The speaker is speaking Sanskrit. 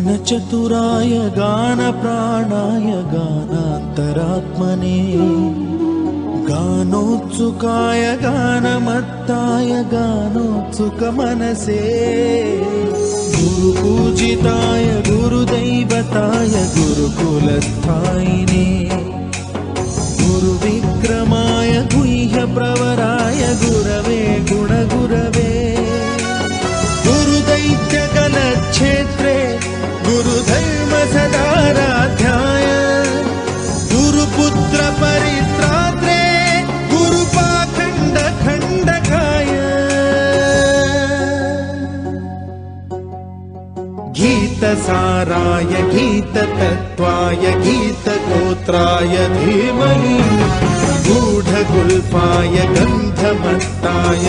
गानचतुराय गानप्राणाय गानान्तरात्मने गानोत्सुकाय गानमत्ताय गानोत्सुकमनसे गुरुपूजिताय गुरुदैवताय गुरुकुलस्थायिने गुरुविक्रमाय गुह्यप्रवराय गुरवे गुणगुरवे गुरुदैत्यकलक्षेत्रे गुरुधर्मसदाराध्याय गुरुपुत्र परित्रात्रे गुरुपाखण्डखण्डकाय गीतसाराय गीततत्त्वाय गीतगोत्राय धीमहि गूढगुल्फाय गन्धमत्ताय